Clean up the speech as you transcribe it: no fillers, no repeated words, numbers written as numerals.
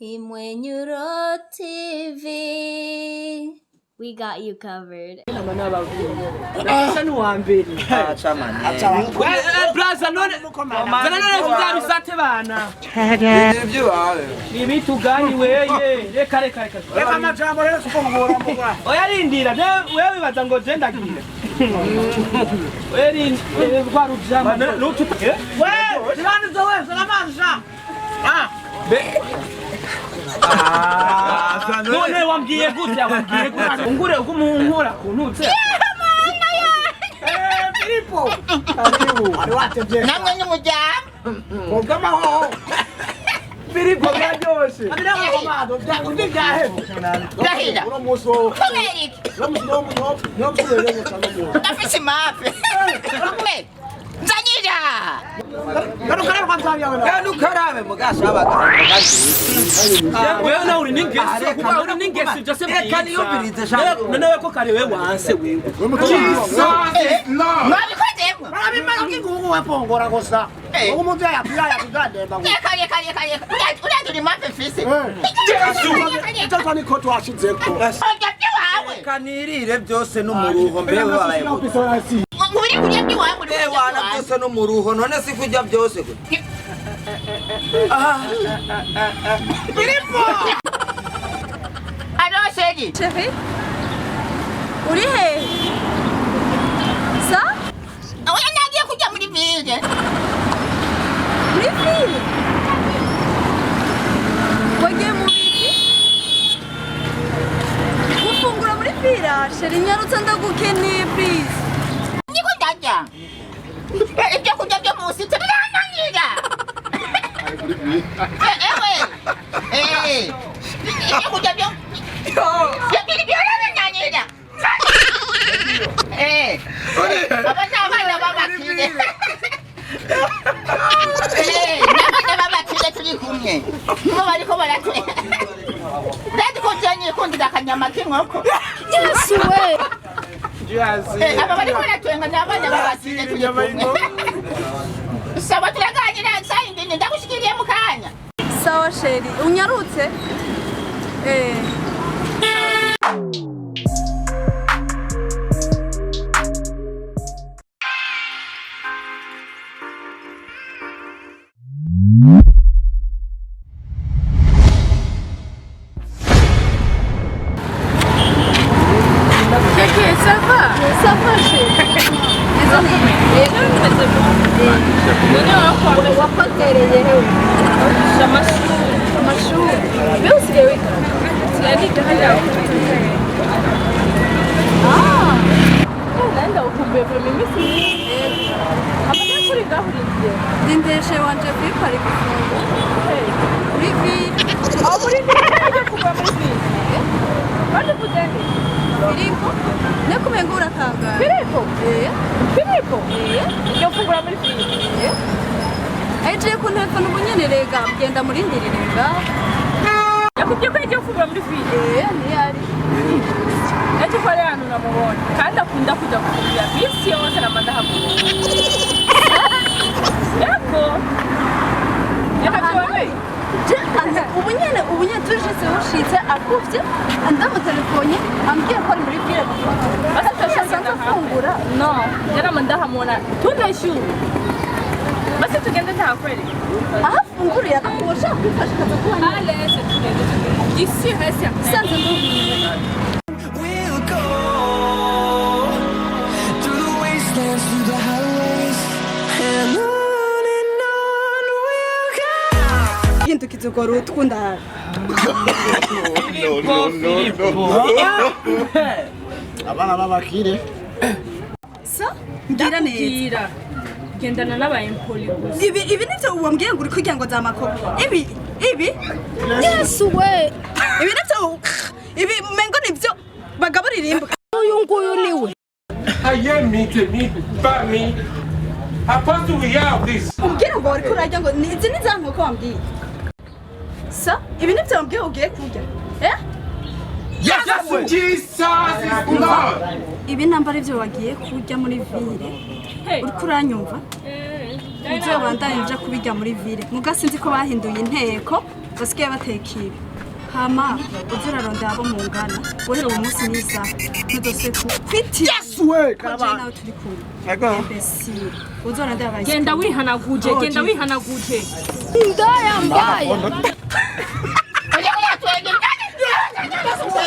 Imwenyuro TV. We got you covered. none wambwiye gutya ungure ukumunkora kuntutse Filipo ari watebye namwe nyumujyam ngamaho Filipo byose abira ngomado byangundi byahe ndahira uromuso komeriki nomusirere cyangwa ndafise mape nzanyira Karabe kwanzanya wewe. Kanu karabe mugasha abaganga. Wewe na uri ningesi kuba uri ningesi Joseph. Kani yobirize sha. None we ko kare we wanse wewe. Jesus no. Mwabikozemo. Barabimara kingugu wapongora gusa. Umuntu yapira kugandemba. Kare. Uri mape fise. Jesus. Tatani ko twashizeko. Ongabye wawe. Kanirire byose n'umuruho mbewe wabaye. Muri kurya byiwawe uri wana byose n'umuruho none sikujya byose gute. Filipo. Alo Shegi. Chérie? Uri he? Sa? Oya nagiye kujya muri ville. Muri ville? Wagiye mu biki? Gufungura muri ville? Chérie nyarutse ndagukeneye please. Niko ndajya. Ibyo kujya byo munsi turananira. Ibyo kujya byo. Ibyo birananira. Abana babakire. Abana babakire turi kumwe. Mo bariko baratwe. Ndati ko cyanye kundira kanyama k'inkoko. Yesu we. Aba bari baratwenga n'abana babakire turi kumwe. Sawa turaganira sayindi ndagushikiriye mu kanya. Sawa Chérie, unyarutse? Ça va Chérie. wapotereye hewe amashuri mbese usigaye wiga sinaniga hariya nenda ukumbuye vuma iminsi amata kuri gahuriye ndindeshe wanje vipa ari gufunga muri vile aho muri vile ajya kugwa muri vile bandi kugende Filipo nekumenga uratangara Filipo iyo fungura muri vile aje ku telefone ubunyene rega genda muri ndirirega yakubye ko aje kugura muri vile ntiyari aje ko ari hano namubona kandi akunda kujya kugura bisi yose namanda hamwe yako yakabye ubunyene tuje se ushitse akuvye andamu telefone ambye ko ari muri vile basa twashaka fungura no yaramanda hamona tuneshu basi tugende nta kweli fungura yakakosha kwifasha kaza kuba allez tugende ici reste sanze We'll go through the wastelands, through the highways, and on we'll go. Kintu kizogora utwunda abana babakire sa ngira neza gendana n'abayempoli gusa ibi nivyo uwambwiye ngo uri kugira ngo zamakoko ibi Yesu we ibi nivyo ibi mengo nivyo bagaburira imbuga uyu nguyu niwe me. Apostle, we have this. umbwira ngo uri kurajya ngo izi ni za nkoko wambwiye sa ibi nivyo wambwiye ugiye kurya Yes, Jesus is Lord. ibi namba arivyo wagiye kurya muri ville uri kuranyumva ivyo bandanye nja kubijya muri ville muga sinzi ko bahinduye inteko basigaye bateka ibi hama uzirarondera abo mungana guhera uwo munsi n'isaha ntudose kwiti we karaba nawe turi kumwe imbesire uzorondera bayise genda wihanaguje ndaya mbaya